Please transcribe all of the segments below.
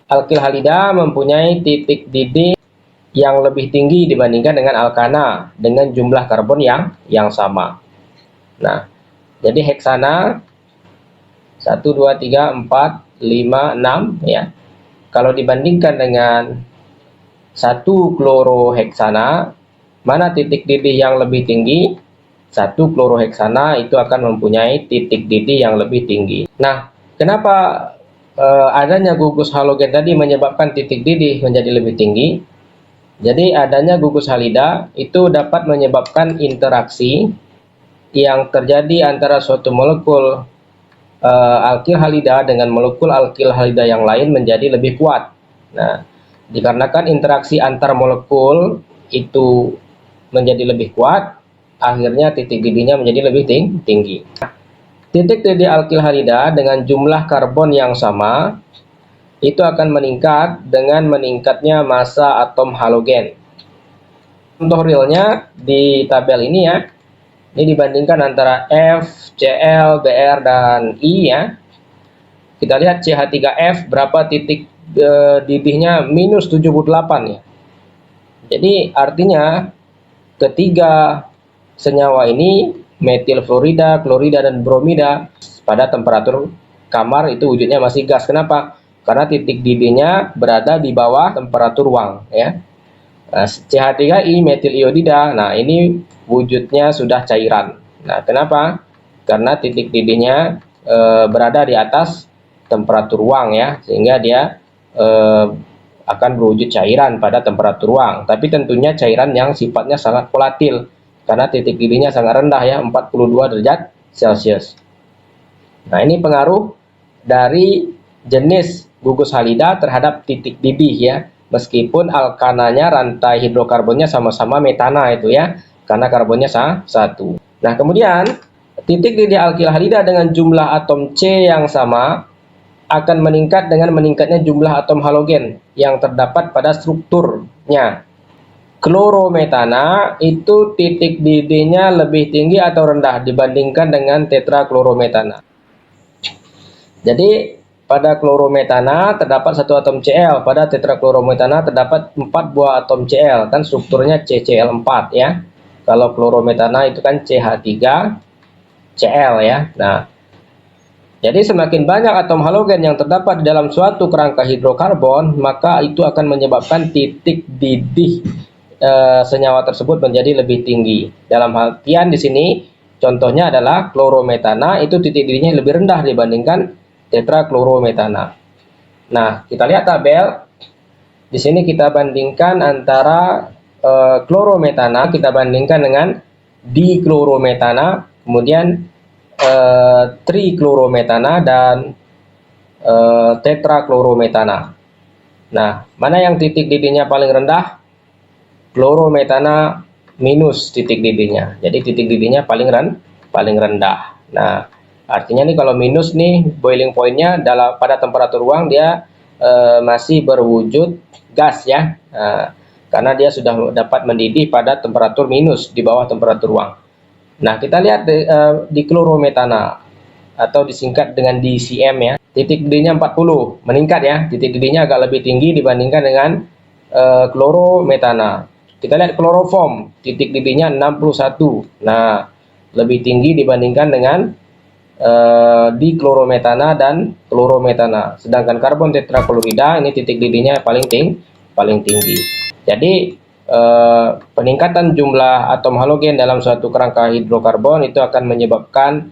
alkil halida mempunyai titik didih yang lebih tinggi dibandingkan dengan alkana dengan jumlah karbon yang sama. Nah, jadi heksana 1, 2, 3, 4, 5, 6 ya. Kalau dibandingkan dengan 1 kloroheksana, mana titik didih yang lebih tinggi? 1 kloroheksana itu akan mempunyai titik didih yang lebih tinggi. Nah, kenapa adanya gugus halogen tadi menyebabkan titik didih menjadi lebih tinggi? Jadi adanya gugus halida itu dapat menyebabkan interaksi yang terjadi antara suatu molekul alkil halida dengan molekul alkil halida yang lain menjadi lebih kuat. Nah, dikarenakan interaksi antar molekul itu menjadi lebih kuat, akhirnya titik didihnya menjadi lebih tinggi. Titik didih alkil halida dengan jumlah karbon yang sama itu akan meningkat dengan meningkatnya massa atom halogen. Contoh realnya di tabel ini ya. Ini dibandingkan antara F, Cl, Br, dan I ya. Kita lihat CH3F berapa titik didihnya minus 78 ya. Jadi artinya ketiga senyawa ini, metil fluorida, klorida, dan bromida, pada temperatur kamar itu wujudnya masih gas. Kenapa? Karena titik didihnya berada di bawah temperatur ruang ya. Nah, CH3I metil iodida, nah ini wujudnya sudah cairan. Nah, kenapa? Karena titik didihnya berada di atas temperatur ruang ya, sehingga dia akan berwujud cairan pada temperatur ruang. Tapi tentunya cairan yang sifatnya sangat volatil, karena titik didihnya sangat rendah ya, 42 derajat Celcius. Nah, ini pengaruh dari jenis gugus halida terhadap titik didih ya. Meskipun alkananya rantai hidrokarbonnya sama-sama metana itu ya, karena karbonnya satu. Nah, kemudian titik didih alkil halida dengan jumlah atom C yang sama akan meningkat dengan meningkatnya jumlah atom halogen yang terdapat pada strukturnya. Klorometana itu titik didihnya lebih tinggi atau rendah dibandingkan dengan tetraklorometana. Jadi pada klorometana terdapat 1 atom Cl, pada tetraklorometana terdapat 4 buah atom Cl, kan strukturnya CCl4 ya. Kalau klorometana itu kan CH3Cl ya. Nah, jadi semakin banyak atom halogen yang terdapat di dalam suatu kerangka hidrokarbon, maka itu akan menyebabkan titik didih senyawa tersebut menjadi lebih tinggi. Dalam artian di sini contohnya adalah klorometana itu titik didihnya lebih rendah dibandingkan tetraklorometana. Nah, kita lihat tabel. Di sini kita bandingkan antara klorometana, kita bandingkan dengan diklorometana, kemudian triklorometana, dan tetraklorometana. Nah, mana yang titik didihnya paling rendah? Klorometana minus titik didihnya. Jadi titik didihnya paling rendah. Nah, artinya nih kalau minus nih boiling pointnya pada temperatur ruang dia masih berwujud gas ya, karena dia sudah dapat mendidih pada temperatur minus di bawah temperatur ruang. Nah, kita lihat di klorometana atau disingkat dengan DCM ya, titik didihnya 40, meningkat ya, titik didihnya agak lebih tinggi dibandingkan dengan klorometana. Kita lihat kloroform, titik didihnya 61, nah lebih tinggi dibandingkan dengan diklorometana dan klorometana. Sedangkan karbon tetraklorida ini titik didihnya paling tinggi. Jadi peningkatan jumlah atom halogen dalam suatu kerangka hidrokarbon itu akan menyebabkan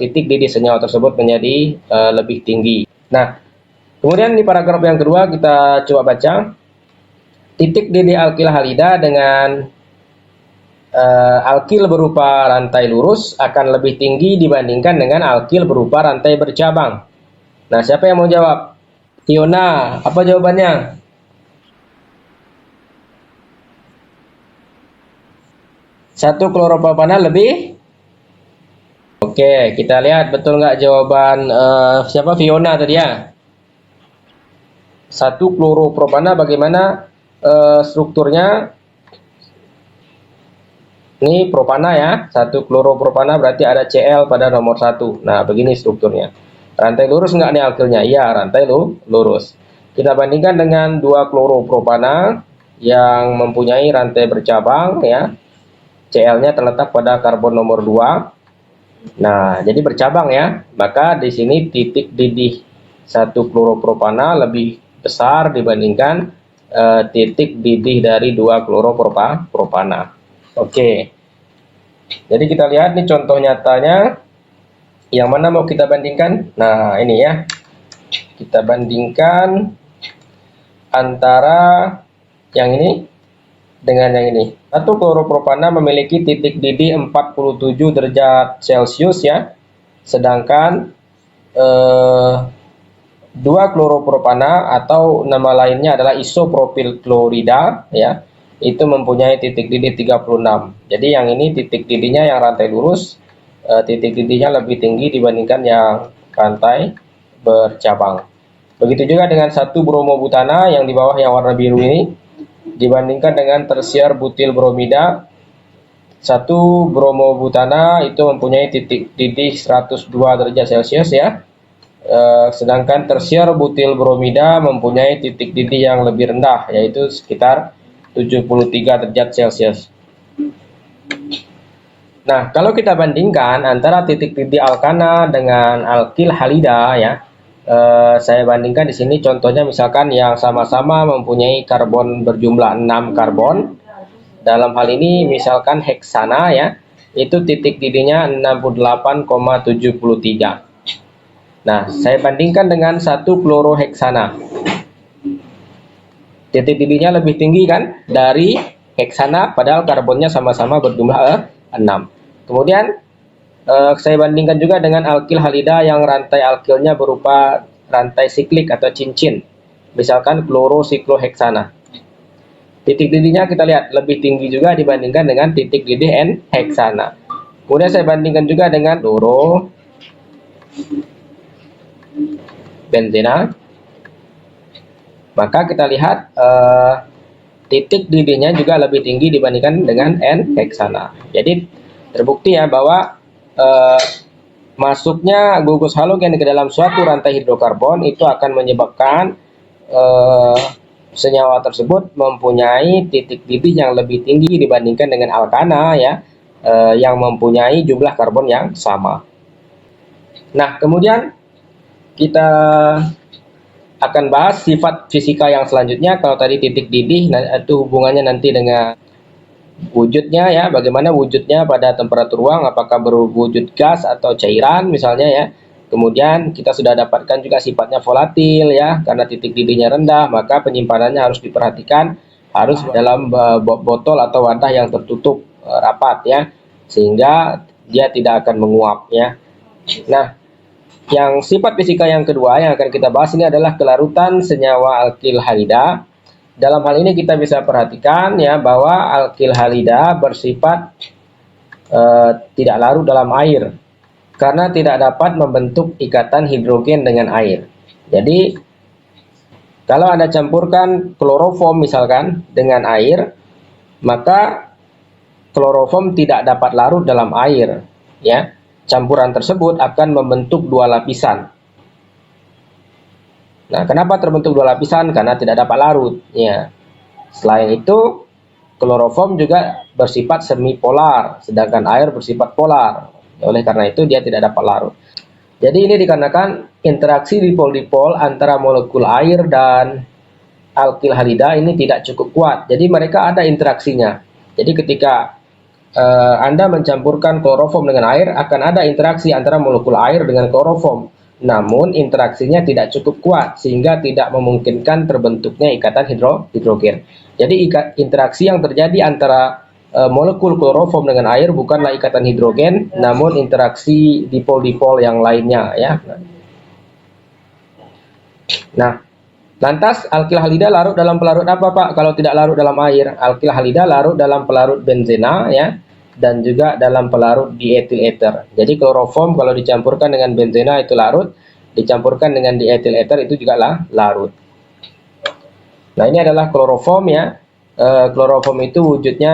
titik didih senyawa tersebut menjadi lebih tinggi. Nah, kemudian di paragraf yang kedua kita coba baca. Titik didih alkil halida dengan alkil berupa rantai lurus akan lebih tinggi dibandingkan dengan alkil berupa rantai bercabang. Nah, siapa yang mau jawab? Fiona, apa jawabannya? Satu kloropropana lebih? Oke, kita lihat betul nggak jawaban siapa? Fiona tadi ya. 1 kloropropana bagaimana strukturnya? Ini propana ya, 1 kloropropana berarti ada Cl pada nomor 1. Nah, begini strukturnya. Rantai lurus enggak nih alkilnya? Iya, rantai lurus. Kita bandingkan dengan 2-kloropropana yang mempunyai rantai bercabang ya. Cl-nya terletak pada karbon nomor 2. Nah, jadi bercabang ya. Maka di sini titik didih 1-kloropropana lebih besar dibandingkan titik didih dari 2-kloropropana. Oke. Jadi kita lihat nih contoh nyatanya. Yang mana mau kita bandingkan? Nah, ini ya. Kita bandingkan antara yang ini dengan yang ini. 1-kloropropana memiliki titik didih 47 derajat Celcius ya. Sedangkan 2-kloropropana atau nama lainnya adalah isopropil klorida ya. Itu mempunyai titik didih 36. Jadi yang ini titik didihnya yang rantai lurus, titik didihnya lebih tinggi dibandingkan yang rantai bercabang. Begitu juga dengan 1-bromobutana yang di bawah yang warna biru ini. Dibandingkan dengan tersier butil bromida, 1-bromobutana itu mempunyai titik didih 102 derajat Celcius ya. Sedangkan tersier butil bromida mempunyai titik didih yang lebih rendah, yaitu sekitar 73 derajat Celcius. Nah, kalau kita bandingkan antara titik didih alkana dengan alkil halida ya, saya bandingkan di sini contohnya misalkan yang sama-sama mempunyai karbon berjumlah 6 karbon. Dalam hal ini misalkan heksana ya, itu titik didihnya 68,73. Nah, saya bandingkan dengan 1-kloroheksana. Titik didihnya lebih tinggi kan dari heksana, padahal karbonnya sama-sama berjumlah 6. Kemudian saya bandingkan juga dengan alkil halida yang rantai alkilnya berupa rantai siklik atau cincin. Misalkan klorosikloheksana. Titik didihnya kita lihat lebih tinggi juga dibandingkan dengan titik didih N-heksana. Kemudian saya bandingkan juga dengan kloro benzena. Maka kita lihat titik didihnya juga lebih tinggi dibandingkan dengan N-heksana. Jadi terbukti ya bahwa masuknya gugus halogen ke dalam suatu rantai hidrokarbon itu akan menyebabkan senyawa tersebut mempunyai titik didih yang lebih tinggi dibandingkan dengan alkana ya, yang mempunyai jumlah karbon yang sama. Nah, kemudian kita akan bahas sifat fisika yang selanjutnya. Kalau tadi titik didih, nah, itu hubungannya nanti dengan wujudnya ya, bagaimana wujudnya pada temperatur ruang, apakah berwujud gas atau cairan misalnya ya. Kemudian kita sudah dapatkan juga sifatnya volatil ya, karena titik didihnya rendah, maka penyimpanannya harus diperhatikan, harus dalam botol atau wadah yang tertutup rapat ya, sehingga dia tidak akan menguap ya. Nah, yang sifat fisika yang kedua yang akan kita bahas ini adalah kelarutan senyawa alkil halida. Dalam hal ini kita bisa perhatikan ya bahwa alkil halida bersifat tidak larut dalam air karena tidak dapat membentuk ikatan hidrogen dengan air. Jadi kalau Anda campurkan kloroform misalkan dengan air, maka kloroform tidak dapat larut dalam air ya. Campuran tersebut akan membentuk dua lapisan. Nah, kenapa terbentuk dua lapisan? Karena tidak dapat larut ya. Selain itu, kloroform juga bersifat semipolar, sedangkan air bersifat polar. Oleh karena itu dia tidak dapat larut. Jadi ini dikarenakan interaksi dipol-dipol antara molekul air dan alkil halida ini tidak cukup kuat. Jadi mereka ada interaksinya. Jadi ketika Anda mencampurkan kloroform dengan air, akan ada interaksi antara molekul air dengan kloroform. Namun interaksinya tidak cukup kuat sehingga tidak memungkinkan terbentuknya ikatan hidrogen. Jadi interaksi yang terjadi antara molekul kloroform dengan air bukanlah ikatan hidrogen, namun interaksi dipol-dipol yang lainnya ya. Nah, lantas alkil halida larut dalam pelarut apa Pak? Kalau tidak larut dalam air, alkil halida larut dalam pelarut benzena ya, dan juga dalam pelarut dietil ether. Jadi kloroform kalau dicampurkan dengan benzena itu larut, dicampurkan dengan dietil ether itu juga larut. Nah, ini adalah kloroform ya. Kloroform itu wujudnya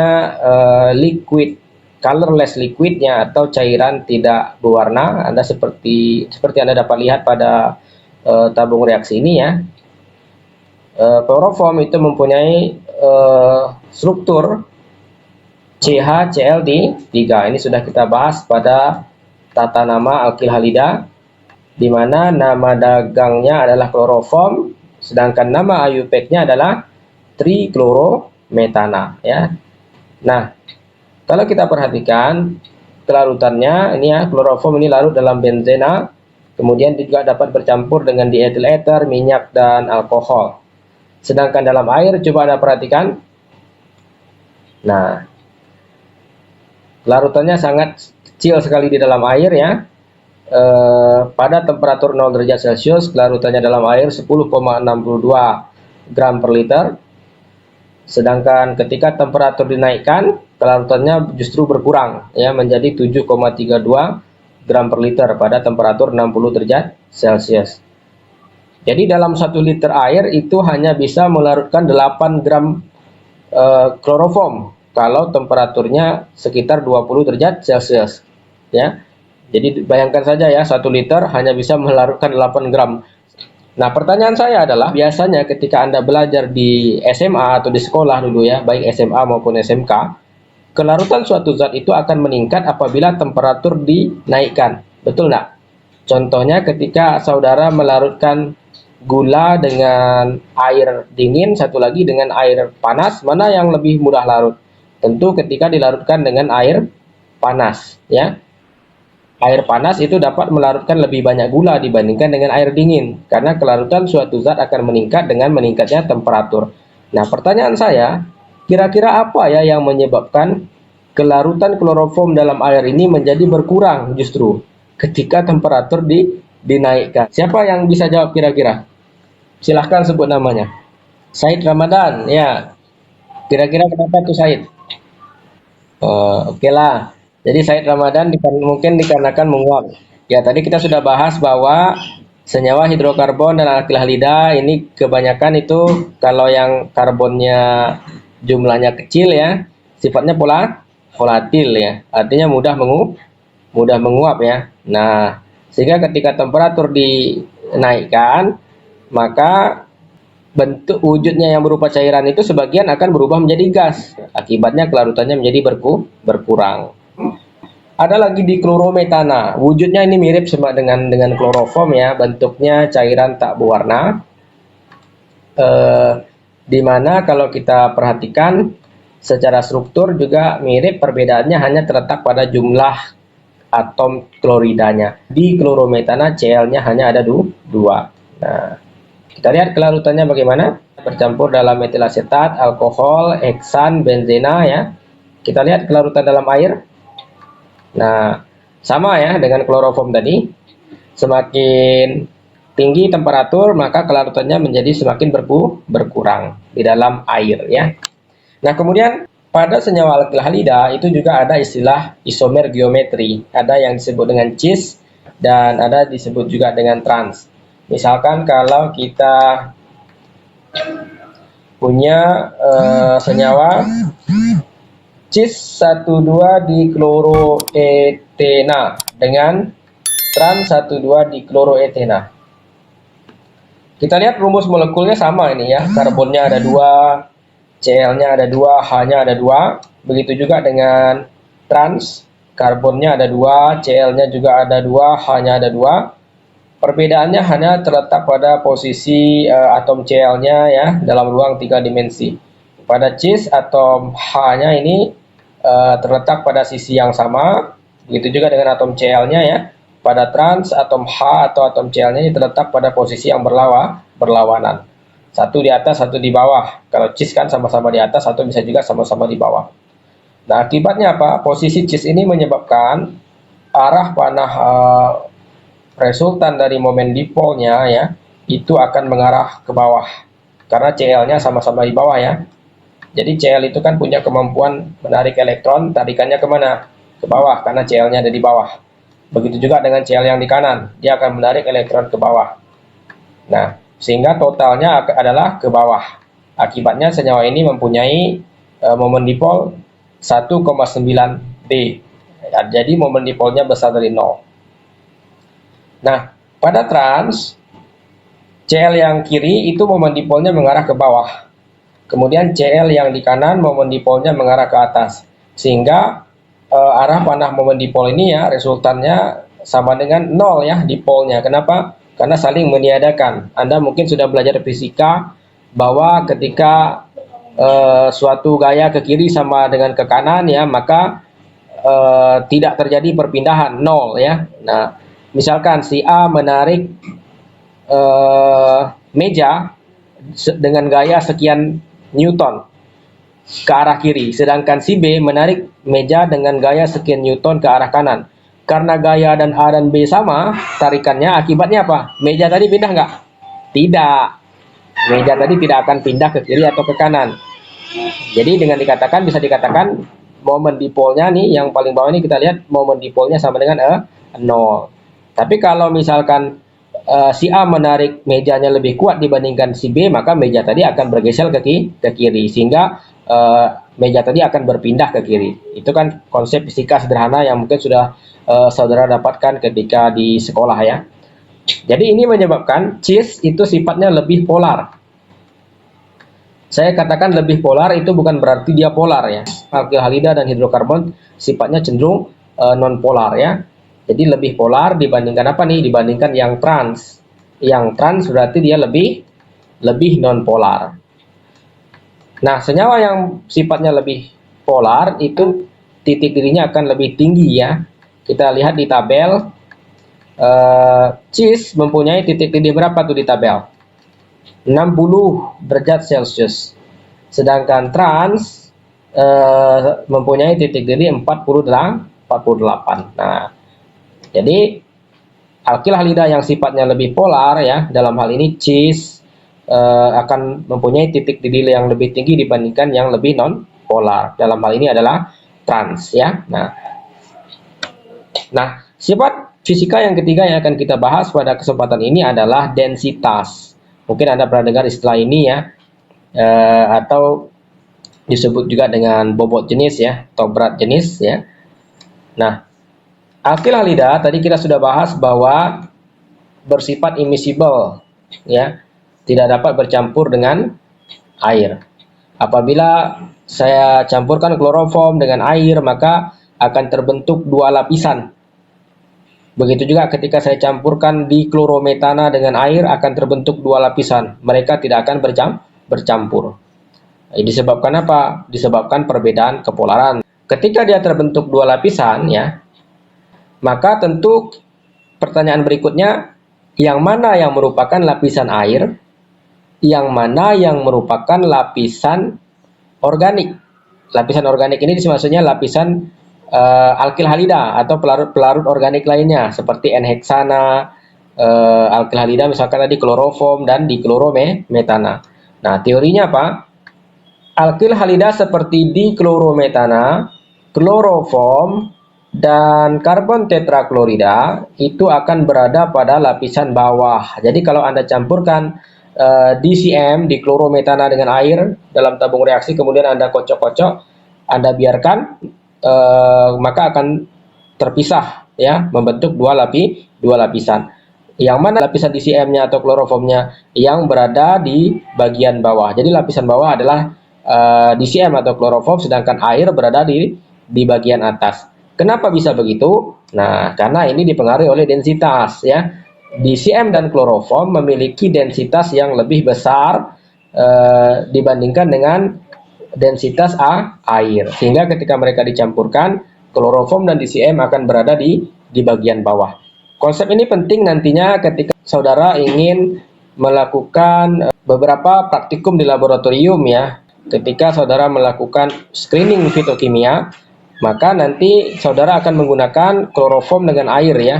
liquid, colorless liquidnya atau cairan tidak berwarna. Anda seperti Anda dapat lihat pada tabung reaksi ini ya. Kloroform itu mempunyai struktur CH-Cl3. Ini sudah kita bahas pada tata nama alkil halida, di mana nama dagangnya adalah kloroform, sedangkan nama IUPAC-nya adalah triklorometana ya. Nah, kalau kita perhatikan kelarutannya ini ya, kloroform ini larut dalam benzena, kemudian juga dapat bercampur dengan dietil ether, minyak dan alkohol. Sedangkan dalam air, coba Anda perhatikan. Nah, larutannya sangat kecil sekali di dalam air ya. Pada temperatur 0 derajat Celcius, kelarutannya dalam air 10,62 gram per liter. Sedangkan ketika temperatur dinaikkan, kelarutannya justru berkurang ya, menjadi 7,32 gram per liter pada temperatur 60 derajat Celcius. Jadi dalam 1 liter air itu hanya bisa melarutkan 8 gram kloroform kalau temperaturnya sekitar 20 derajat Celcius ya. Jadi bayangkan saja ya, 1 liter hanya bisa melarutkan 8 gram. Nah, pertanyaan saya adalah, biasanya ketika Anda belajar di SMA atau di sekolah dulu ya, baik SMA maupun SMK, kelarutan suatu zat itu akan meningkat apabila temperatur dinaikkan. Betul nggak? Contohnya ketika saudara melarutkan gula dengan air dingin, satu lagi dengan air panas, mana yang lebih mudah larut? Tentu ketika dilarutkan dengan air panas ya. Air panas itu dapat melarutkan lebih banyak gula dibandingkan dengan air dingin, karena kelarutan suatu zat akan meningkat dengan meningkatnya temperatur. Nah, pertanyaan saya, kira-kira apa ya yang menyebabkan kelarutan kloroform dalam air ini menjadi berkurang justru ketika temperatur dinaikkan? Siapa yang bisa jawab kira-kira? Silahkan sebut namanya. Said Ramadan, ya. Kira-kira kenapa tuh Said? Oke lah. Jadi Said Ramadan mungkin dikarenakan menguap. Ya, tadi kita sudah bahas bahwa senyawa hidrokarbon dan alkil halida ini kebanyakan itu kalau yang karbonnya jumlahnya kecil ya, sifatnya volatil ya. Artinya mudah menguap ya. Nah, sehingga ketika temperatur dinaikkan, maka bentuk wujudnya yang berupa cairan itu sebagian akan berubah menjadi gas. Akibatnya kelarutannya menjadi berkurang. Ada lagi di klorometana. Wujudnya ini mirip sama dengan kloroform ya, bentuknya cairan tak berwarna. Di mana kalau kita perhatikan secara struktur juga mirip, perbedaannya hanya terletak pada jumlah atom kloridanya. Di klorometana Cl-nya hanya ada 2. Nah, kita lihat kelarutannya bagaimana. Bercampur dalam metil asetat, alkohol, heksan, benzena ya. Kita lihat kelarutan dalam air. Nah, sama ya dengan kloroform tadi. Semakin tinggi temperatur, maka kelarutannya menjadi semakin berkurang di dalam air ya. Nah, kemudian pada senyawa alkil halida itu juga ada istilah isomer geometri. Ada yang disebut dengan cis dan ada disebut juga dengan trans. Misalkan kalau kita punya senyawa cis 12 dikloroetena dengan trans 12 dikloroetena. Kita lihat rumus molekulnya sama ini ya, karbonnya ada 2, Cl-nya ada 2, H-nya ada 2. Begitu juga dengan trans, karbonnya ada 2, Cl-nya juga ada 2, H-nya ada 2. Perbedaannya hanya terletak pada posisi atom Cl-nya ya dalam ruang 3 dimensi. Pada cis atom H-nya ini terletak pada sisi yang sama, begitu juga dengan atom Cl-nya ya. Pada trans, atom H atau atom Cl-nya ini terletak pada posisi yang berlawanan. Satu di atas, satu di bawah. Kalau cis kan sama-sama di atas, satu bisa juga sama-sama di bawah. Nah, akibatnya apa? Posisi cis ini menyebabkan arah panah resultan dari momen dipolnya ya, itu akan mengarah ke bawah. Karena Cl-nya sama-sama di bawah ya. Jadi Cl itu kan punya kemampuan menarik elektron, tarikannya kemana? Ke bawah, karena Cl-nya ada di bawah. Begitu juga dengan Cl yang di kanan, dia akan menarik elektron ke bawah. Nah, sehingga totalnya adalah ke bawah. Akibatnya senyawa ini mempunyai momen dipol 1,9 D. Jadi momen dipolnya besar dari 0. Nah, pada trans Cl yang kiri itu momen dipolnya mengarah ke bawah. Kemudian Cl yang di kanan momen dipolnya mengarah ke atas. Sehingga arah panah momen dipol ini ya resultannya sama dengan 0 ya dipolnya. Kenapa? Karena saling meniadakan. Anda mungkin sudah belajar fisika bahwa ketika suatu gaya ke kiri sama dengan ke kanan ya, maka tidak terjadi perpindahan 0 ya. Nah, misalkan si A menarik meja dengan gaya sekian Newton ke arah kiri, sedangkan si B menarik meja dengan gaya sekian Newton ke arah kanan. Karena gaya dan A dan B sama tarikannya, akibatnya apa? Meja tadi pindah nggak? Tidak. Meja tadi tidak akan pindah ke kiri atau ke kanan. Jadi dengan dikatakan, bisa dikatakan momen dipolnya nih yang paling bawah ini kita lihat momen dipolnya sama dengan 0. Tapi kalau misalkan si A menarik mejanya lebih kuat dibandingkan si B, maka meja tadi akan bergeser ke kiri, sehingga meja tadi akan berpindah ke kiri. Itu kan konsep fisika sederhana yang mungkin sudah saudara dapatkan ketika di sekolah ya. Jadi ini menyebabkan cis itu sifatnya lebih polar. Saya katakan lebih polar itu bukan berarti dia polar ya. Alkil halida dan hidrokarbon sifatnya cenderung non polar ya. Jadi lebih polar dibandingkan apa nih? Dibandingkan yang trans. Yang trans berarti dia lebih non polar. Nah, senyawa yang sifatnya lebih polar itu titik dirinya akan lebih tinggi ya. Kita lihat di tabel. Cis mempunyai titik didih berapa tuh di tabel? 60 derajat Celcius. Sedangkan trans mempunyai titik didih 48. Nah, jadi alkil halida yang sifatnya lebih polar ya, dalam hal ini cis akan mempunyai titik didih yang lebih tinggi dibandingkan yang lebih non polar. Dalam hal ini adalah trans ya. Nah, sifat fisika yang ketiga yang akan kita bahas pada kesempatan ini adalah densitas. Mungkin Anda pernah dengar istilah ini ya, atau disebut juga dengan bobot jenis ya, atau berat jenis ya. Nah, alkil halida tadi kita sudah bahas bahwa bersifat immiscible ya, tidak dapat bercampur dengan air. Apabila saya campurkan kloroform dengan air, maka akan terbentuk dua lapisan. Begitu juga ketika saya campurkan diklorometana dengan air, akan terbentuk dua lapisan. Mereka tidak akan bercampur. Disebabkan apa? Disebabkan perbedaan kepolaran. Ketika dia terbentuk dua lapisan ya, maka tentu pertanyaan berikutnya, yang mana yang merupakan lapisan air, yang mana yang merupakan lapisan organik. Lapisan organik ini maksudnya lapisan alkil halida atau pelarut organik lainnya seperti N-heksana, alkil halida misalkan tadi kloroform dan diklorometana. Nah, teorinya apa? Alkil halida seperti diklorometana, kloroform dan karbon tetraklorida itu akan berada pada lapisan bawah. Jadi kalau Anda campurkan DCM, diklorometana dengan air dalam tabung reaksi, kemudian Anda kocok-kocok, Anda biarkan, maka akan terpisah ya, membentuk dua lapisan. Yang mana lapisan DCM-nya atau kloroformnya yang berada di bagian bawah. Jadi lapisan bawah adalah DCM atau kloroform, sedangkan air berada di bagian atas. Kenapa bisa begitu? Nah, karena ini dipengaruhi oleh densitas ya. DCM dan kloroform memiliki densitas yang lebih besar dibandingkan dengan densitas air, sehingga ketika mereka dicampurkan, kloroform dan DCM akan berada di bagian bawah. Konsep ini penting nantinya ketika saudara ingin melakukan beberapa praktikum di laboratorium ya. Ketika saudara melakukan screening fitokimia, maka nanti saudara akan menggunakan kloroform dengan air ya.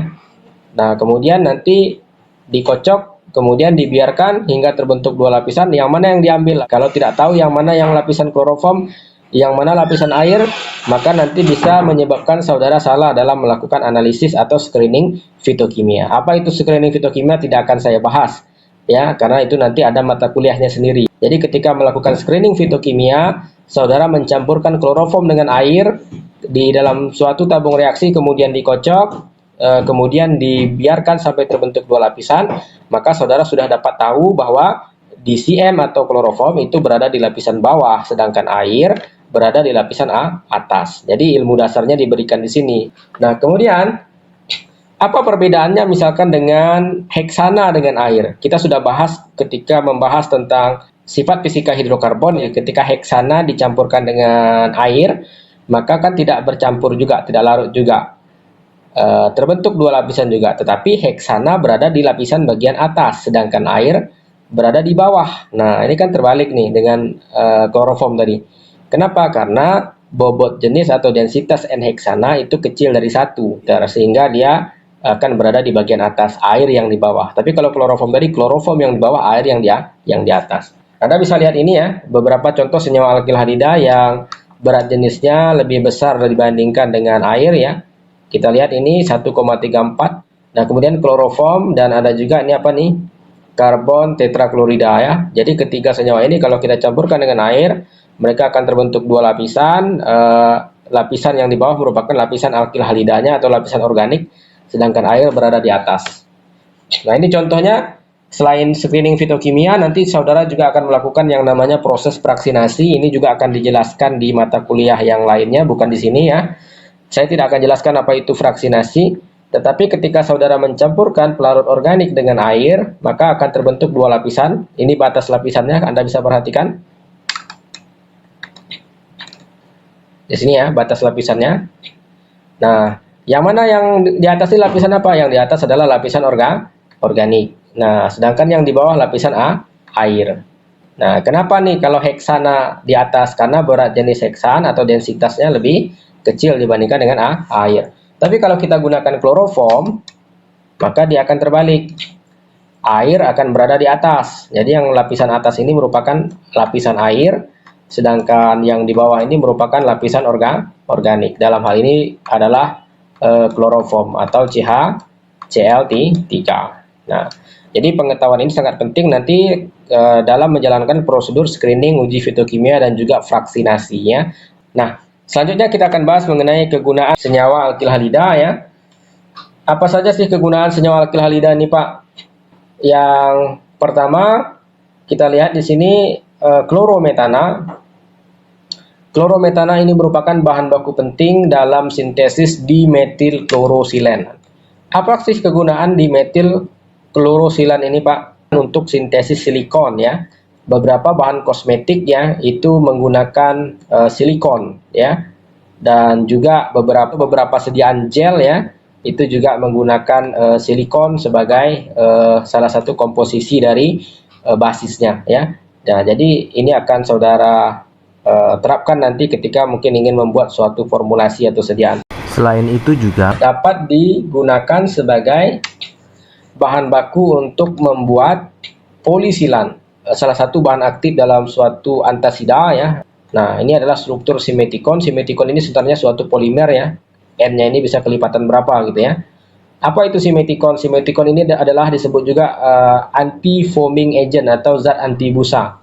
Nah, kemudian nanti dikocok, kemudian dibiarkan hingga terbentuk dua lapisan. Yang mana yang diambil? Kalau tidak tahu yang mana yang lapisan kloroform, yang mana lapisan air, maka nanti bisa menyebabkan saudara salah dalam melakukan analisis atau screening fitokimia. Apa itu screening fitokimia tidak akan saya bahas ya, karena itu nanti ada mata kuliahnya sendiri. Jadi ketika melakukan screening fitokimia, saudara mencampurkan kloroform dengan air di dalam suatu tabung reaksi, kemudian dikocok, kemudian dibiarkan sampai terbentuk 2 lapisan, maka saudara sudah dapat tahu bahwa DCM atau kloroform itu berada di lapisan bawah, sedangkan air berada di lapisan atas. Jadi ilmu dasarnya diberikan di sini. Nah, kemudian apa perbedaannya misalkan dengan heksana dengan air? Kita sudah bahas ketika membahas tentang sifat fisika hidrokarbon, ya, ketika heksana dicampurkan dengan air, maka kan tidak bercampur juga, tidak larut juga. Terbentuk 2 lapisan juga, tetapi heksana berada di lapisan bagian atas, sedangkan air berada di bawah. Nah, ini kan terbalik nih dengan kloroform tadi. Kenapa? Karena bobot jenis atau densitas N-heksana itu kecil dari 1, sehingga dia akan berada di bagian atas, air yang di bawah. Tapi kalau kloroform tadi, kloroform yang di bawah, air yang di atas. Anda bisa lihat ini ya, beberapa contoh senyawa alkil halida yang berat jenisnya lebih besar dibandingkan dengan air ya. Kita lihat ini 1,34. Nah, kemudian kloroform, dan ada juga ini apa nih? Karbon tetraklorida ya. Jadi ketiga senyawa ini kalau kita campurkan dengan air, mereka akan terbentuk 2 lapisan. Lapisan yang di bawah merupakan lapisan alkil halidanya atau lapisan organik, sedangkan air berada di atas. Nah, ini contohnya. Selain screening fitokimia, nanti saudara juga akan melakukan yang namanya proses fraksinasi. Ini juga akan dijelaskan di mata kuliah yang lainnya, bukan di sini ya. Saya tidak akan jelaskan apa itu fraksinasi, tetapi ketika saudara mencampurkan pelarut organik dengan air, maka akan terbentuk 2 lapisan. Ini batas lapisannya, Anda bisa perhatikan. Di sini ya, batas lapisannya. Nah, yang mana yang di atas ini lapisan apa? Yang di atas adalah lapisan organik. Nah, sedangkan yang di bawah lapisan air. Nah, kenapa nih kalau heksana di atas? Karena berat jenis heksan atau densitasnya lebih kecil dibandingkan dengan air. Tapi kalau kita gunakan kloroform, maka dia akan terbalik. Air akan berada di atas. Jadi yang lapisan atas ini merupakan lapisan air, sedangkan yang di bawah ini merupakan lapisan organik. Dalam hal ini adalah kloroform atau CH-Cl3. Nah, jadi pengetahuan ini sangat penting nanti dalam menjalankan prosedur screening, uji fitokimia, dan juga fraksinasinya. Nah, selanjutnya kita akan bahas mengenai kegunaan senyawa alkil halida ya. Apa saja sih kegunaan senyawa alkil halida ini, Pak? Yang pertama, kita lihat di sini klorometana. Klorometana ini merupakan bahan baku penting dalam sintesis dimetil klorosilen. Apa sih kegunaan dimetil klorosilan ini, Pak? Untuk sintesis silikon ya. Beberapa bahan kosmetik ya itu menggunakan silikon ya. Dan juga beberapa sediaan gel ya itu juga menggunakan silikon sebagai salah satu komposisi dari basisnya ya. Nah, jadi ini akan saudara terapkan nanti ketika mungkin ingin membuat suatu formulasi atau sediaan. Selain itu juga dapat digunakan sebagai bahan baku untuk membuat polisilan, salah satu bahan aktif dalam suatu antasida ya. Nah, ini adalah struktur simetikon. Simetikon ini sebenarnya suatu polimer ya. N-nya ini bisa kelipatan berapa gitu ya. Apa itu simetikon? Simetikon ini adalah disebut juga anti-foaming agent atau zat anti busa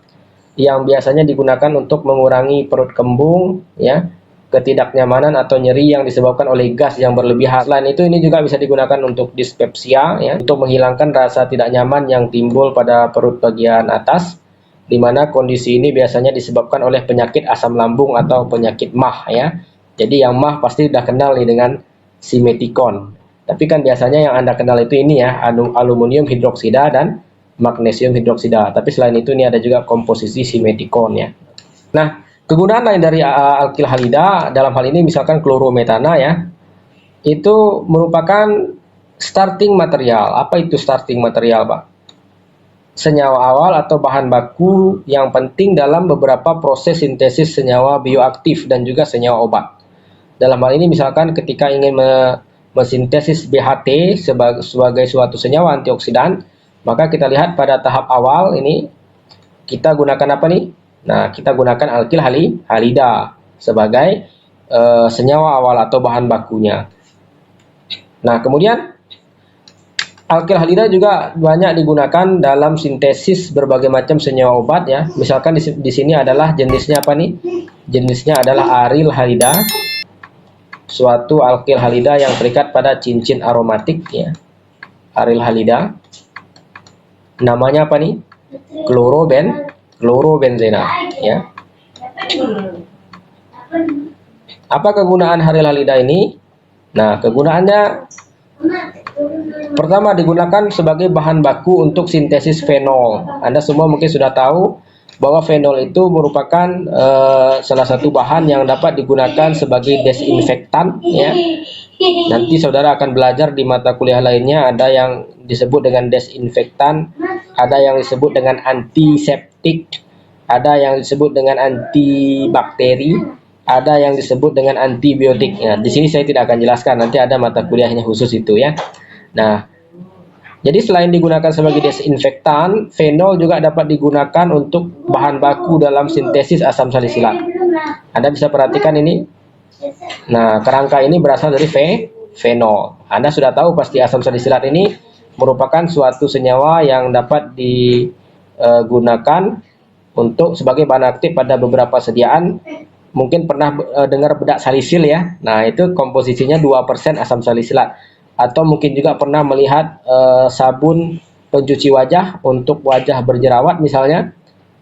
yang biasanya digunakan untuk mengurangi perut kembung ya, ketidaknyamanan atau nyeri yang disebabkan oleh gas yang berlebihan. Selain itu, ini juga bisa digunakan untuk dispepsia ya, untuk menghilangkan rasa tidak nyaman yang timbul pada perut bagian atas, di mana kondisi ini biasanya disebabkan oleh penyakit asam lambung atau penyakit MAH ya. Jadi yang MAH pasti sudah kenal nih dengan simetikon. Tapi kan biasanya yang Anda kenal itu ini ya, aluminium hidroksida dan magnesium hidroksida. Tapi selain itu ini ada juga komposisi simetikon ya. Nah, kegunaan lain dari alkil halida dalam hal ini misalkan klorometana ya, itu merupakan starting material. Apa itu starting material, Pak? Senyawa awal atau bahan baku yang penting dalam beberapa proses sintesis senyawa bioaktif dan juga senyawa obat. Dalam hal ini misalkan ketika ingin mesintesis BHT sebagai suatu senyawa antioksidan, maka kita lihat pada tahap awal ini kita gunakan apa nih? Nah, kita gunakan alkil halida sebagai senyawa awal atau bahan bakunya. Nah, kemudian alkil halida juga banyak digunakan dalam sintesis berbagai macam senyawa obat ya. Misalkan di sini adalah jenisnya apa nih? Jenisnya adalah aril halida. suatu alkil halida yang terikat pada cincin aromatik ya, aryl halida. Namanya apa nih? Klorobenzena ya. Apa kegunaan aryl halida ini? Nah, kegunaannya pertama digunakan sebagai bahan baku untuk sintesis fenol. Anda semua mungkin sudah tahu bahwa fenol itu merupakan salah satu bahan yang dapat digunakan sebagai desinfektan ya. Nanti saudara akan belajar di mata kuliah lainnya, ada yang disebut dengan desinfektan, ada yang disebut dengan antiseptik, ada yang disebut dengan antibakteri, ada yang disebut dengan antibiotik. Nah, di sini saya tidak akan jelaskan, nanti ada mata kuliahnya khusus itu ya. Nah, jadi selain digunakan sebagai desinfektan, fenol juga dapat digunakan untuk bahan baku dalam sintesis asam salisilat. Anda bisa perhatikan ini. Nah, kerangka ini berasal dari fenol. Anda sudah tahu pasti asam salisilat ini merupakan suatu senyawa yang dapat digunakan untuk sebagai bahan aktif pada beberapa sediaan. Mungkin pernah dengar bedak salisil ya. Nah, itu komposisinya 2% asam salisilat. Atau mungkin juga pernah melihat sabun pencuci wajah untuk wajah berjerawat misalnya,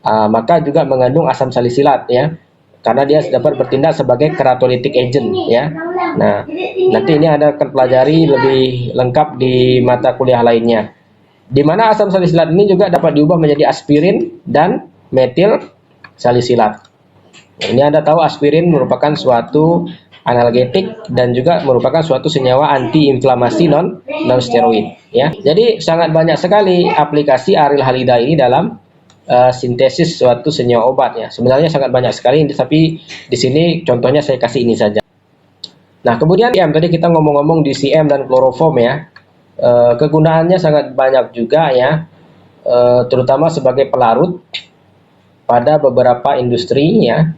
maka juga mengandung asam salisilat ya, karena dia dapat bertindak sebagai keratolytic agent ya. Nah, nanti ini Anda akan pelajari lebih lengkap di mata kuliah lainnya, di mana asam salisilat ini juga dapat diubah menjadi aspirin dan metil salisilat. Ini Anda tahu aspirin merupakan suatu analgetik dan juga merupakan suatu senyawa antiinflamasi non steroid ya. Jadi sangat banyak sekali aplikasi aryl halida ini dalam sintesis suatu senyawa obat ya. Sebenarnya sangat banyak sekali, tapi di sini contohnya saya kasih ini saja. Nah, kemudian tadi kita ngomong-ngomong DCM dan kloroform ya. Kegunaannya sangat banyak juga ya, terutama sebagai pelarut pada beberapa industri ya,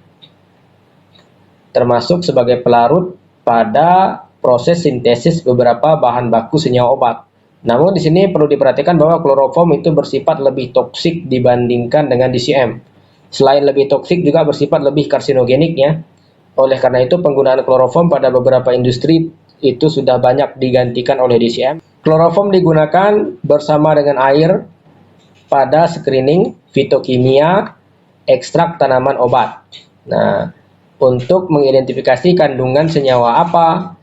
termasuk sebagai pelarut pada proses sintesis beberapa bahan baku senyawa obat. Namun di sini perlu diperhatikan bahwa kloroform itu bersifat lebih toksik dibandingkan dengan DCM. Selain lebih toksik juga bersifat lebih karsinogenik ya. Oleh karena itu penggunaan kloroform pada beberapa industri itu sudah banyak digantikan oleh DCM. Kloroform digunakan bersama dengan air pada screening fitokimia ekstrak tanaman obat. Nah, untuk mengidentifikasi kandungan senyawa apa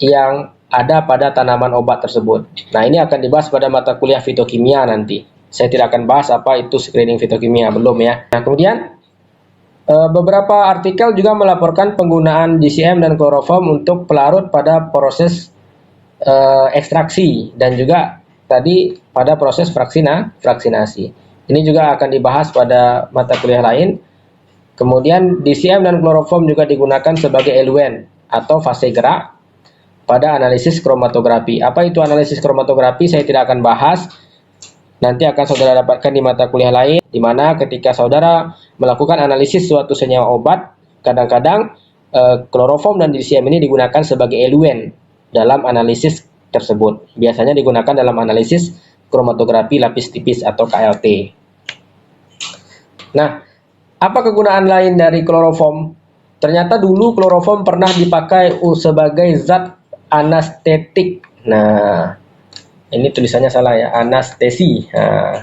yang ada pada tanaman obat tersebut. Nah, ini akan dibahas pada mata kuliah fitokimia nanti. Saya tidak akan bahas apa itu screening fitokimia, belum ya. Nah, kemudian beberapa artikel juga melaporkan penggunaan DCM dan kloroform untuk pelarut pada proses ekstraksi dan juga tadi pada proses vaksinasi. Ini juga akan dibahas pada mata kuliah lain. Kemudian DCM dan kloroform juga digunakan sebagai eluen atau fase gerak pada analisis kromatografi. Apa itu analisis kromatografi? Saya tidak akan bahas. Nanti akan saudara dapatkan di mata kuliah lain, di mana ketika saudara melakukan analisis suatu senyawa obat, kadang-kadang kloroform dan DCM ini digunakan sebagai eluen dalam analisis tersebut. Biasanya digunakan dalam analisis kromatografi lapis tipis atau KLT. Nah, apa kegunaan lain dari kloroform? Ternyata dulu kloroform pernah dipakai sebagai zat anestetik. Nah, ini tulisannya salah ya, anestesi. Nah,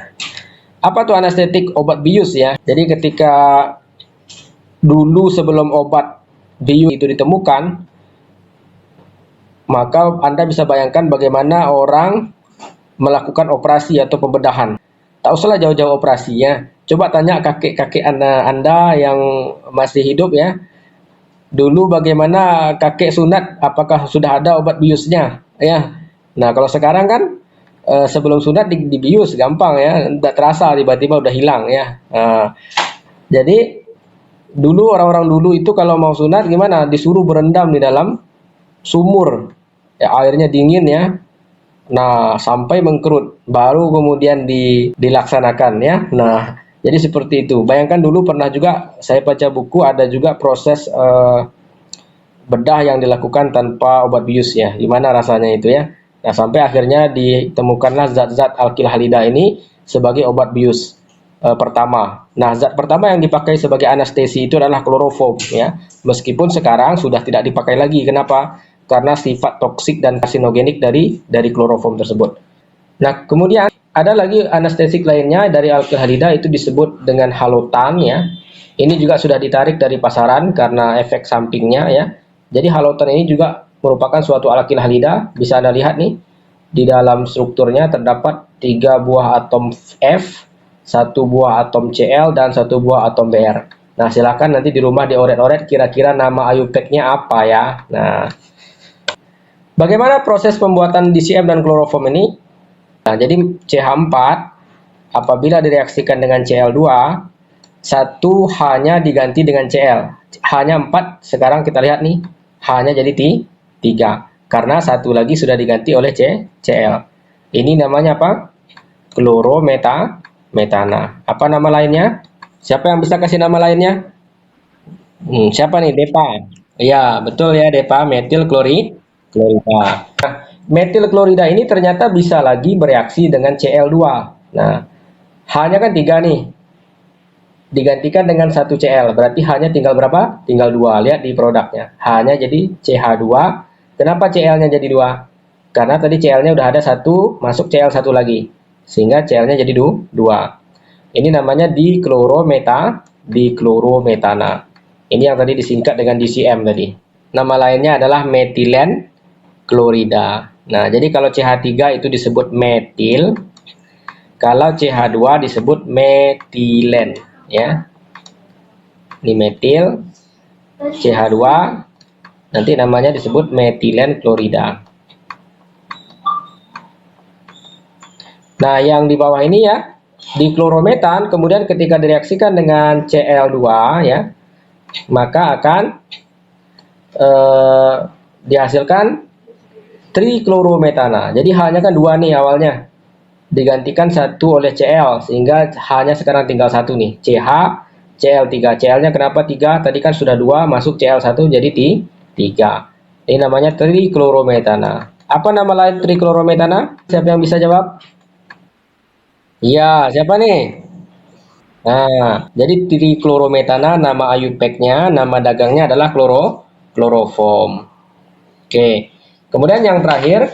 apa tuh anestetik? Obat bius ya. Jadi ketika dulu sebelum obat bius itu ditemukan, maka Anda bisa bayangkan bagaimana orang melakukan operasi atau pembedahan. Tak usahlah jauh-jauh operasi ya. Coba tanya kakek-kakek Anda yang masih hidup ya. Dulu bagaimana kakek sunat, apakah sudah ada obat biusnya ya. Nah, kalau sekarang kan sebelum sunat dibius gampang ya, tidak terasa tiba-tiba udah hilang ya. Nah, jadi dulu orang-orang dulu itu kalau mau sunat gimana? Disuruh berendam di dalam sumur. Ya, airnya dingin ya. Nah, sampai mengkerut baru kemudian dilaksanakan ya. Nah, jadi seperti itu. Bayangkan dulu pernah juga saya baca buku, ada juga proses bedah yang dilakukan tanpa obat bius ya. Gimana rasanya itu ya. Nah, sampai akhirnya ditemukanlah zat-zat alkil halida ini sebagai obat bius. pertama. Nah, zat pertama yang dipakai sebagai anestesi itu adalah kloroform ya. Meskipun sekarang sudah tidak dipakai lagi. Kenapa? Karena sifat toksik dan karsinogenik dari kloroform tersebut. Nah, kemudian ada lagi anestesik lainnya dari alkyl halida, itu disebut dengan halotan ya. Ini juga sudah ditarik dari pasaran karena efek sampingnya ya. Jadi halotan ini juga merupakan suatu alkyl halida. Bisa Anda lihat nih, di dalam strukturnya terdapat 3 buah atom F, 1 buah atom Cl, dan 1 buah atom Br. Nah, silakan nanti di rumah dioret-oret kira-kira nama IUPAC-nya apa ya. Nah, bagaimana proses pembuatan DCM dan kloroform ini? Nah, jadi CH4 apabila direaksikan dengan Cl2, 1 hanya diganti dengan Cl. Hanya 4, sekarang kita lihat nih, hanya jadi 3. Karena 1 lagi sudah diganti oleh Cl. Ini namanya apa? Klorometana. Apa nama lainnya? Siapa yang bisa kasih nama lainnya? Siapa nih? Depa. Ya, betul ya, Depa, metil klorida. Nah, metil klorida ini ternyata bisa lagi bereaksi dengan Cl2. Nah, hanya kan 3 nih. Digantikan dengan 1 Cl. Berarti hanya tinggal berapa? Tinggal 2. Lihat di produknya. Hanya jadi CH2. Kenapa Cl-nya jadi 2? Karena tadi Cl-nya udah ada 1, masuk Cl1 lagi. Sehingga Cl-nya jadi 2. Ini namanya diklorometana. Ini yang tadi disingkat dengan DCM tadi. Nama lainnya adalah metilen klorida. Nah, jadi kalau CH3 itu disebut metil, kalau CH2 disebut metilen ya. Ini metil, CH2, nanti namanya disebut metilen klorida. Nah, yang di bawah ini ya, diklorometan kemudian ketika direaksikan dengan Cl2 ya, maka akan dihasilkan triklorometana. Jadi hanya kan 2 nih awalnya, digantikan 1 oleh Cl, sehingga hanya sekarang tinggal 1 nih, CH, Cl3. Cl-nya kenapa 3? Tadi kan sudah 2, masuk Cl1 jadi 3. Ini namanya triklorometana. Apa nama lain triklorometana? Siapa yang bisa jawab? Iya, siapa nih? Nah, jadi triklorometana nama IUPAC-nya, nama dagangnya adalah kloroform. Oke. Kemudian yang terakhir,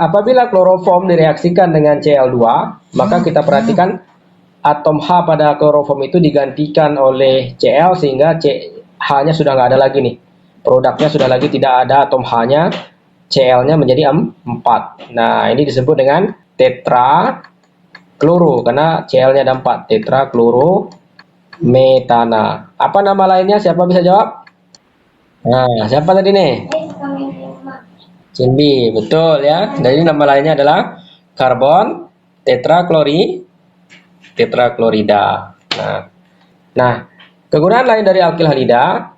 apabila kloroform direaksikan dengan Cl2, maka kita perhatikan atom H pada kloroform itu digantikan oleh Cl, sehingga H-nya sudah nggak ada lagi nih. Produknya sudah lagi tidak ada atom H-nya, Cl-nya menjadi 4. Nah, ini disebut dengan tetrakloro karena Cl-nya ada 4, tetraklorometana. Apa nama lainnya? Siapa bisa jawab? Nah, siapa tadi nih? Cindy, betul ya. Jadi nama lainnya adalah karbon tetraklorida. Nah, kegunaan lain dari alkyl halida.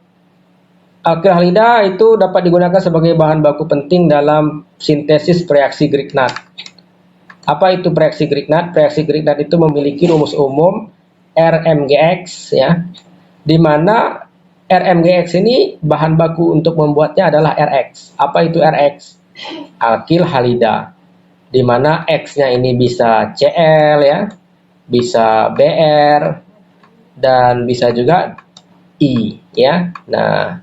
Alkyl halida itu dapat digunakan sebagai bahan baku penting dalam sintesis reaksi Grignard. Apa itu reaksi Grignard? Reaksi Grignard itu memiliki rumus umum RMGX ya, di mana RMGX ini bahan baku untuk membuatnya adalah RX. Apa itu RX? Alkyl halida, di mana X-nya ini bisa Cl ya, bisa Br, dan bisa juga I ya. Nah,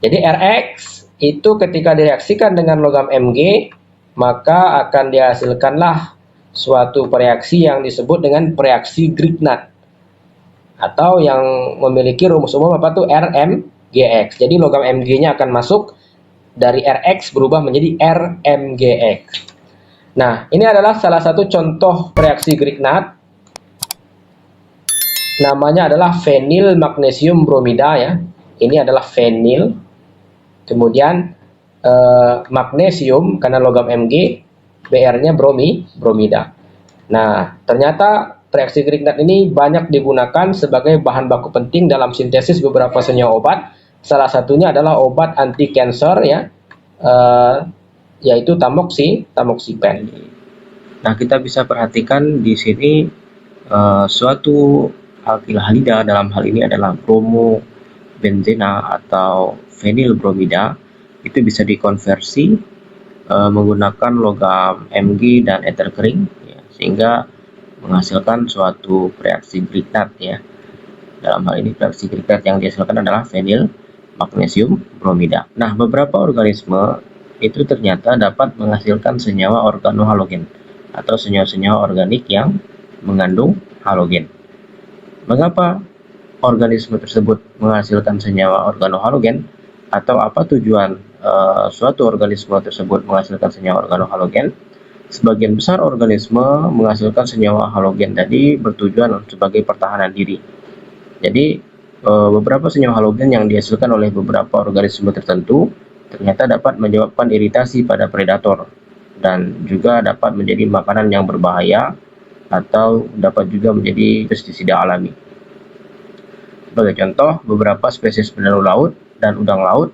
jadi RX itu ketika direaksikan dengan logam Mg, maka akan dihasilkanlah suatu reaksi yang disebut dengan reaksi Grignard, atau yang memiliki rumus umum apa tuh? RMGX. Jadi logam Mg-nya akan masuk dari Rx berubah menjadi RMGX. Nah, ini adalah salah satu contoh reaksi Grignard. Namanya adalah fenil magnesium bromida ya. Ini adalah fenil. Kemudian magnesium karena logam Mg, Br-nya bromida. Nah, ternyata reaksi Grignard ini banyak digunakan sebagai bahan baku penting dalam sintesis beberapa senyawa obat. Salah satunya adalah obat anti kanker ya, yaitu tamoxifen. Nah, kita bisa perhatikan di sini suatu alkyl halida, dalam hal ini adalah bromobenzena atau fenil bromida, itu bisa dikonversi menggunakan logam Mg dan eter kering ya, sehingga menghasilkan suatu reaksi Grignard ya. Dalam hal ini reaksi Grignard yang dihasilkan adalah vinil magnesium bromida. Nah, beberapa organisme itu ternyata dapat menghasilkan senyawa organohalogen atau senyawa-senyawa organik yang mengandung halogen. Mengapa organisme tersebut menghasilkan senyawa organohalogen, atau apa tujuan suatu organisme tersebut menghasilkan senyawa organohalogen? Sebagian besar organisme menghasilkan senyawa halogen tadi bertujuan sebagai pertahanan diri. Jadi beberapa senyawa halogen yang dihasilkan oleh beberapa organisme tertentu ternyata dapat menyebabkan iritasi pada predator dan juga dapat menjadi makanan yang berbahaya atau dapat juga menjadi pestisida alami. Sebagai contoh, beberapa spesies penenun laut dan udang laut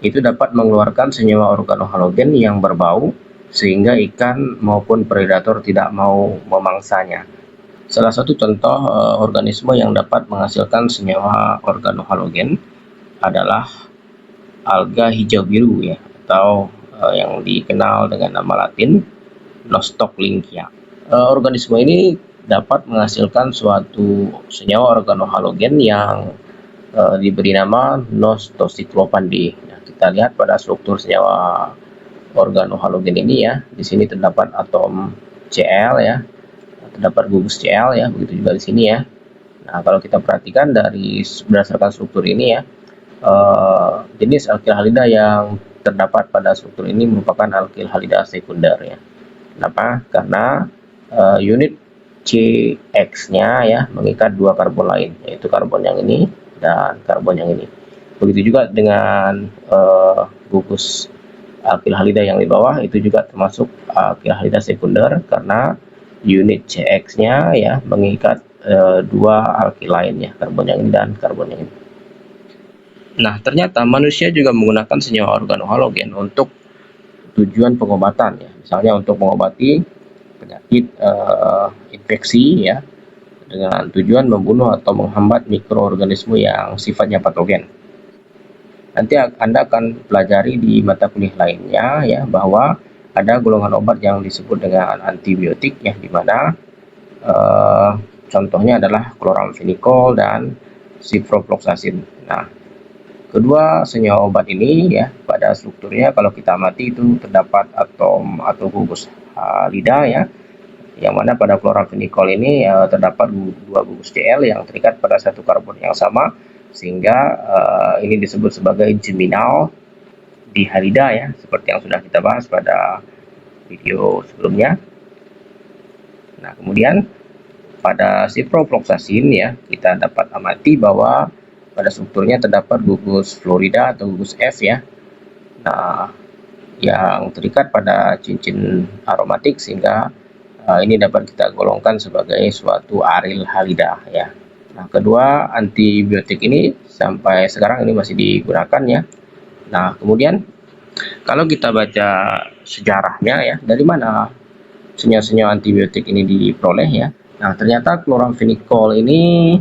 itu dapat mengeluarkan senyawa organohalogen yang berbau sehingga ikan maupun predator tidak mau memangsanya. Salah satu contoh organisme yang dapat menghasilkan senyawa organohalogen adalah alga hijau biru ya, atau yang dikenal dengan nama latin Nostochlinkia. Organisme ini dapat menghasilkan suatu senyawa organohalogen yang diberi nama Nostocyclopan D. Nah, kita lihat pada struktur senyawa organohalogen ini ya, di sini terdapat atom Cl ya, terdapat gugus Cl ya, begitu juga di sini ya. Nah, kalau kita perhatikan dari berdasarkan struktur ini ya, jenis alkil halida yang terdapat pada struktur ini merupakan alkil halida sekunder ya. Kenapa? Karena unit CX-nya ya mengikat dua karbon lain, yaitu karbon yang ini dan karbon yang ini. Begitu juga dengan gugus alkil halida yang di bawah, itu juga termasuk alkil halida sekunder karena unit CX-nya ya mengikat dua alkil lain ya, karbon yang ini dan karbon yang ini. Nah, ternyata manusia juga menggunakan senyawa organohalogen untuk tujuan pengobatan ya, misalnya untuk mengobati penyakit infeksi ya, dengan tujuan membunuh atau menghambat mikroorganisme yang sifatnya patogen. Nanti Anda akan pelajari di mata kuliah lainnya ya, bahwa ada golongan obat yang disebut dengan antibiotik ya, di mana contohnya adalah chloramphenicol dan ciprofloxacin. Nah, kedua senyawa obat ini ya, pada strukturnya kalau kita amati itu terdapat atom atau gugus halida ya, yang mana pada chloramphenicol ini terdapat dua gugus Cl yang terikat pada satu karbon yang sama, sehingga ini disebut sebagai geminal dihalida ya, seperti yang sudah kita bahas pada video sebelumnya. Nah, kemudian pada ciprofloxacin ya, kita dapat amati bahwa pada strukturnya terdapat gugus fluorida atau gugus F ya, nah yang terikat pada cincin aromatik, sehingga ini dapat kita golongkan sebagai suatu aril halida ya. Nah, kedua antibiotik ini sampai sekarang ini masih digunakan ya. Nah, kemudian kalau kita baca sejarahnya ya, dari mana senyawa-senyawa antibiotik ini diperoleh ya. Nah, ternyata chloramphenicol ini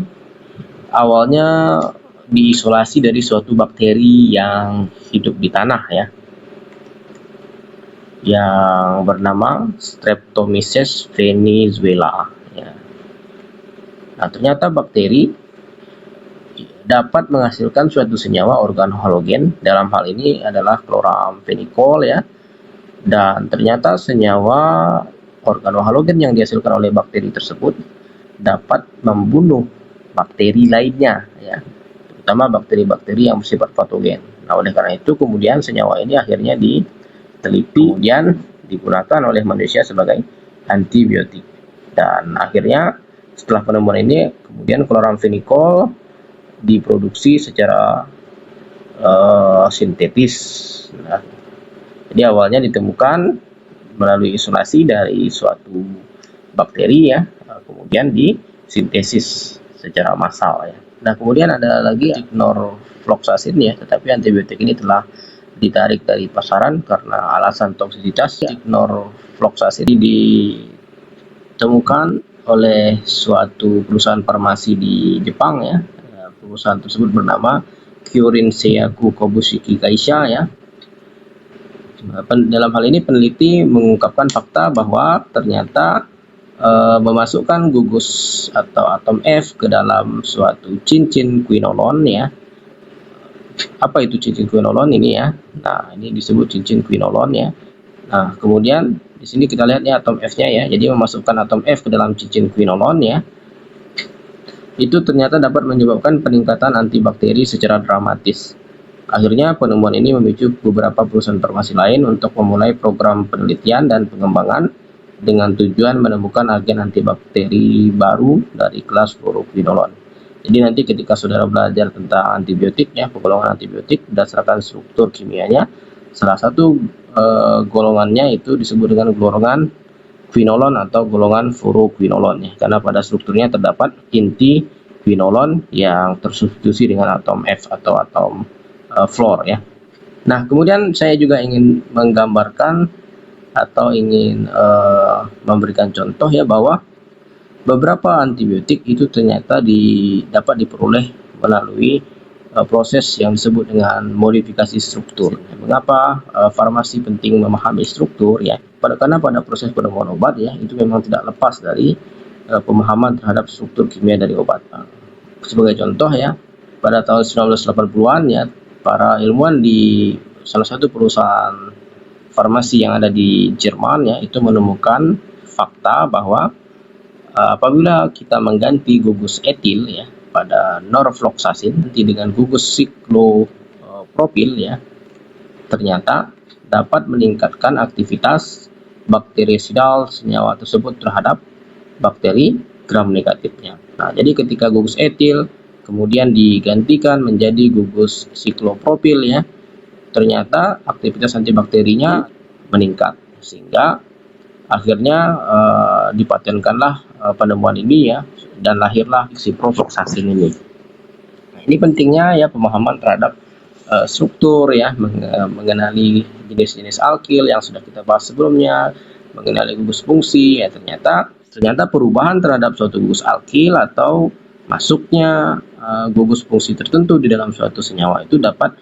awalnya diisolasi dari suatu bakteri yang hidup di tanah ya, yang bernama Streptomyces venezuela ya. Nah, ternyata bakteri dapat menghasilkan suatu senyawa organohalogen, dalam hal ini adalah chloramphenicol ya, dan ternyata senyawa organohalogen yang dihasilkan oleh bakteri tersebut dapat membunuh bakteri lainnya ya, terutama bakteri-bakteri yang bersifat patogen. Nah, oleh karena itu kemudian senyawa ini akhirnya diteliti, kemudian digunakan oleh manusia sebagai antibiotik, dan akhirnya setelah penemuan ini kemudian chloramphenicol diproduksi secara sintetis. Nah, jadi awalnya ditemukan melalui isolasi dari suatu bakteri ya, kemudian disintesis secara massal ya. Nah, kemudian ada lagi norfloxacin ya, tetapi antibiotik ini telah ditarik dari pasaran karena alasan toksisitas. Norfloxacin ditemukan oleh suatu perusahaan farmasi di Jepang ya. Perusahaan tersebut bernama Kyorin Seiyaku Kobushiki Kaisha ya. Dalam hal ini peneliti mengungkapkan fakta bahwa ternyata memasukkan gugus atau atom F ke dalam suatu cincin quinolon ya. Apa itu cincin quinolon ini ya? Nah, ini disebut cincin quinolon ya. Nah, kemudian di sini kita lihat ya atom F-nya ya. Jadi memasukkan atom F ke dalam cincin quinolon ya, itu ternyata dapat menyebabkan peningkatan antibakteri secara dramatis. Akhirnya penemuan ini memicu beberapa perusahaan farmasi lain untuk memulai program penelitian dan pengembangan dengan tujuan menemukan agen antibakteri baru dari kelas fluoroquinolon. Jadi nanti ketika saudara belajar tentang antibiotik ya, penggolongan antibiotik berdasarkan struktur kimianya, salah satu golongannya itu disebut dengan golongan quinolon atau golongan fluoroquinolon ya, karena pada strukturnya terdapat inti quinolon yang tersubstitusi dengan atom F atau atom fluor ya. Nah, kemudian saya juga ingin menggambarkan atau ingin memberikan contoh ya, bahwa beberapa antibiotik itu ternyata dapat diperoleh melalui proses yang disebut dengan modifikasi struktur. Mengapa farmasi penting memahami struktur ya? Karena pada proses penemuan obat ya, itu memang tidak lepas dari pemahaman terhadap struktur kimia dari obat. Sebagai contoh ya, pada tahun 1980-an ya, para ilmuwan di salah satu perusahaan farmasi yang ada di Jerman ya, itu menemukan fakta bahwa apabila kita mengganti gugus etil ya pada norfloxacin dengan gugus siklopropil ya, ternyata dapat meningkatkan aktivitas bakterisidal senyawa tersebut terhadap bakteri gram negatifnya. Nah, jadi ketika gugus etil kemudian digantikan menjadi gugus siklopropil ya, ternyata aktivitas antibakterinya meningkat, sehingga akhirnya dipatenkanlah penemuan ini ya, dan lahirlah ciprofloxacin ini. Nah, ini pentingnya ya pemahaman terhadap struktur ya, mengenali jenis-jenis alkil yang sudah kita bahas sebelumnya, mengenali gugus fungsi ya. Ternyata perubahan terhadap suatu gugus alkil atau masuknya gugus fungsi tertentu di dalam suatu senyawa itu dapat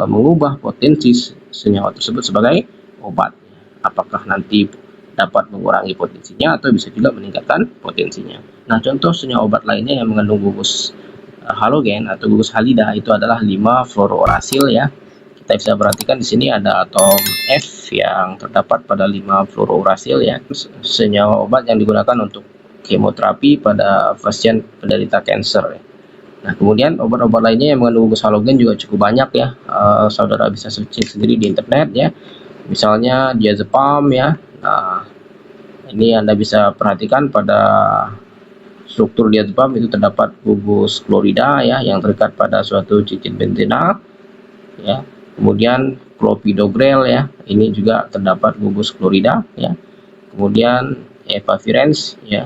mengubah potensi senyawa tersebut sebagai obat. Apakah nanti dapat mengurangi potensinya atau bisa juga meningkatkan potensinya. Nah, contoh senyawa obat lainnya yang mengandung gugus halogen atau gugus halida itu adalah 5-fluorourasil ya. Kita bisa perhatikan di sini ada atom F yang terdapat pada 5-fluorourasil ya. Senyawa obat yang digunakan untuk kemoterapi pada pasien penderita kanker ya. Nah, kemudian obat-obat lainnya yang mengandung gugus halogen juga cukup banyak ya. Saudara bisa searching sendiri di internet ya. Misalnya diazepam ya. Nah, ini Anda bisa perhatikan pada struktur diazepam itu terdapat gugus klorida ya yang terikat pada suatu cincin benzena ya. Kemudian clopidogrel ya, ini juga terdapat gugus klorida ya. Kemudian efavirenz ya,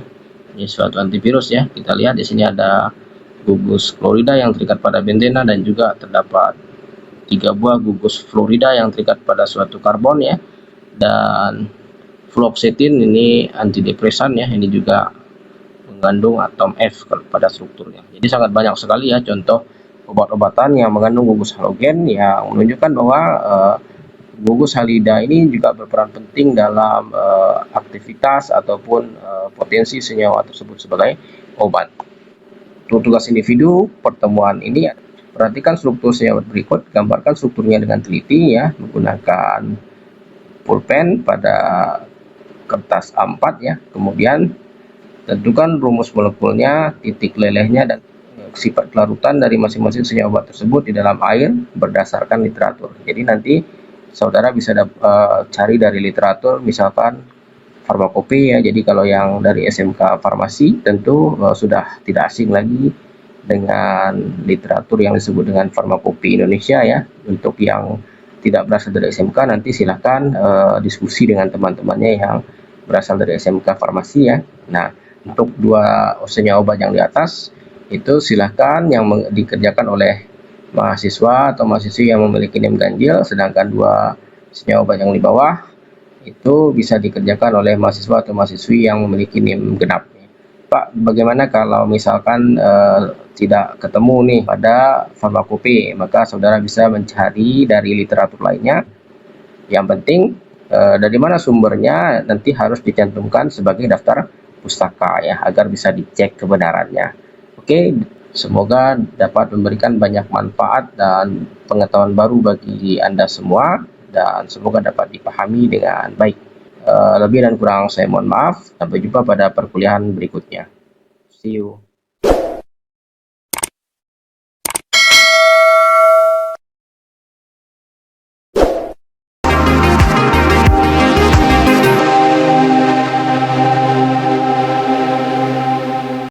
ini suatu antivirus ya. Kita lihat di sini ada gugus klorida yang terikat pada benzena dan juga terdapat 3 buah gugus fluorida yang terikat pada suatu karbon ya. Dan fluoxetine ini antidepresan ya, ini juga mengandung atom F pada strukturnya. Jadi sangat banyak sekali ya contoh obat-obatan yang mengandung gugus halogen yang menunjukkan bahwa gugus halida ini juga berperan penting dalam aktivitas ataupun potensi senyawa tersebut sebagai obat. Untuk tugas individu pertemuan ini, perhatikan struktur senyawa berikut, gambarkan strukturnya dengan teliti ya menggunakan pulpen pada kertas A4 ya. Kemudian tentukan rumus molekulnya, titik lelehnya, dan sifat kelarutan dari masing-masing senyawa obat tersebut di dalam air berdasarkan literatur. Jadi nanti saudara bisa cari dari literatur, misalkan farmakope ya. Jadi kalau yang dari SMK Farmasi tentu sudah tidak asing lagi dengan literatur yang disebut dengan farmakope Indonesia ya. Untuk yang tidak berasal dari SMK nanti silahkan diskusi dengan teman-temannya yang berasal dari SMK Farmasi ya. Nah, untuk 2 senyawa obat yang di atas itu silahkan yang dikerjakan oleh mahasiswa atau mahasiswi yang memiliki NIM ganjil, sedangkan 2 senyawa obat yang di bawah itu bisa dikerjakan oleh mahasiswa atau mahasiswi yang memiliki NIM genap. Pak, bagaimana kalau misalkan tidak ketemu nih pada farmakope, maka saudara bisa mencari dari literatur lainnya. Yang penting dari mana sumbernya nanti harus dicantumkan sebagai daftar pustaka ya, agar bisa dicek kebenarannya. Oke, semoga dapat memberikan banyak manfaat dan pengetahuan baru bagi Anda semua, dan semoga dapat dipahami dengan baik. Lebih dan kurang saya mohon maaf. Sampai jumpa pada perkuliahan berikutnya. See you.